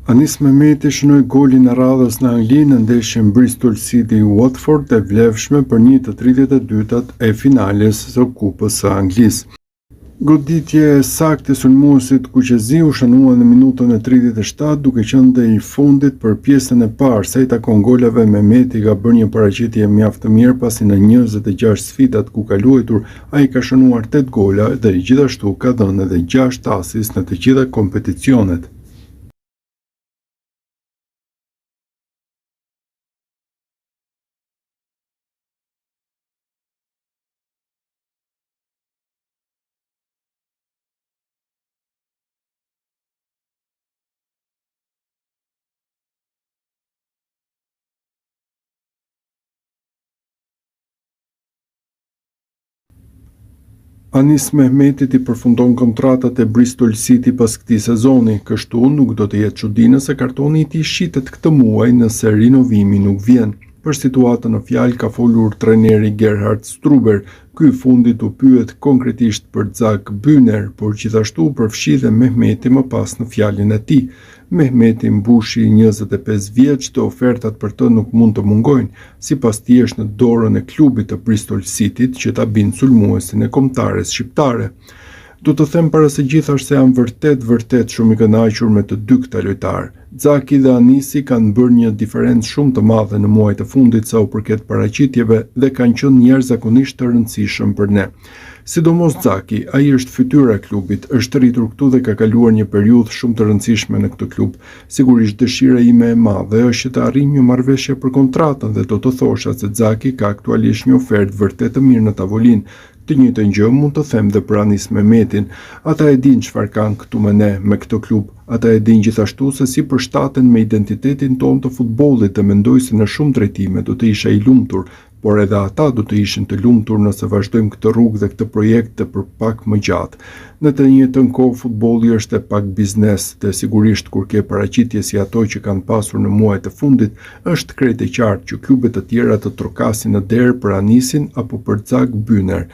Anis Mehmeti shënoi golin e radhës në Angli në ndeshjen Bristol City-Watford e vlefshme për një të 32-tat e finales së Kupës së Anglisë. Goditje e saktë e sulmuesit Kuqezi u shënua në minutën e 37 duke qenë dhe i fundit për pjesën e parë. Sa i takon golave, Mehmeti ka bërë një paraqitje mjaft të mirë pasi në 26 sfidat ku ka luajtur ai ka shënuar 8 gola dhe gjithashtu ka dhënë edhe 6 asis në të gjitha kompeticionet. Anis Mehmeti i përfundon kontratat e Bristol City pas këtij sezoni, kështu nuk do të jetë çuditë se kartoni i tij shitet këtë muaj nëse rinovimi nuk vjen. Për situatën në fjalë ka folur trajneri Gerhard Struber. Ky fundit u pyet konkretisht për Zak Bühner, por gjithashtu përfshi dhe Mehmeti më pas në fjalën e tij. Mehmeti mbushi 25 vjeç dhe ofertat për të nuk mund të mungojnë, sipas tij është në dorën e klubit të Bristol Cityt që ta bind sulmuesin e kombëtares shqiptare. Du të them para së gjithashtë se jam vërtet shumë i kënaqur me të dy këta lojtarë. Zaki dhe Anisi kanë bërë një diferencë shumë të madhe në muajt e fundit sa u përket paraqitjeve dhe kanë qenë jashtëzakonisht të rëndësishëm për ne. Sidomos Zaki, ai është fytyra e klubit, është rritur këtu dhe ka kaluar një periudhë shumë të rëndësishme në këtë klub. Sigurisht dëshira ime e madhe është që të arrijmë një marrëveshje për kontratën dhe do të thosha se Zaki ka aktualisht një ofertë vërtet të mirë në tavolinë. Të njëjtën gjë mund të them dhe për Anis Mehmetin. Ata e dinë çfarë kanë këtu me ne, me këtë klub. Ata e dinë gjithashtu se si përshtaten me identitetin tonë të futbollit dhe mendoj se në shumë drejtime do të isha i lumtur, por edhe ata do të ishin të lumtur nëse vazhdojmë këtë rrugë dhe këtë projekt të për pak më gjatë. Në të njëjtën kohë futbolli është e pak biznes dhe sigurisht kur ke paraqitje si ato që kanë pasur në muajt e fundit, është krejt e qartë që klubet të tjera të trokasin në derë për Anisin apo për Zak Bühner.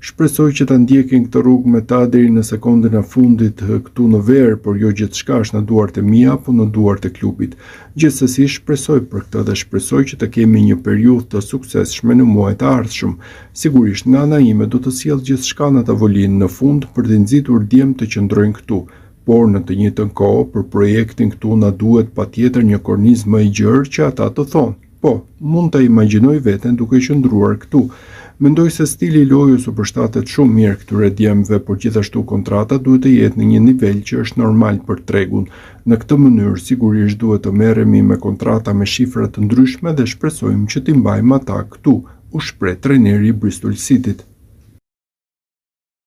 Shpresoj që ta ndjekin këtë rrugë me ta deri në sekondën e fundit këtu në verë, por jo gjithçka është në duart e mia apo në duart e klubit. Gjithsesi shpresoj për këtë dhe shpresoj që të kemi një periudhë të suksesshme në muajt e ardhshëm. Sigurisht nga ana ime do të sjell gjithçka në tavolinë në fund për të nxitur djem të qëndrojnë këtu. Por në të njëjtën kohë për projektin këtu na duhet patjetër një kornizë më i gjerë që ata të thonë. Po, mund ta imagjinoj veten duke qëndruar këtu. Mendoj se stili i lojës u përshtatet shumë mirë këtyre djemve, por gjithashtu kontrata duhet të jetë në një nivel që është normal për tregun. Në këtë mënyrë sigurisht duhet të merremi me kontrata me shifra të ndryshme dhe shpresojmë që t'i mbajmë ata këtu, u shpreh trajneri i Bristol Cityt.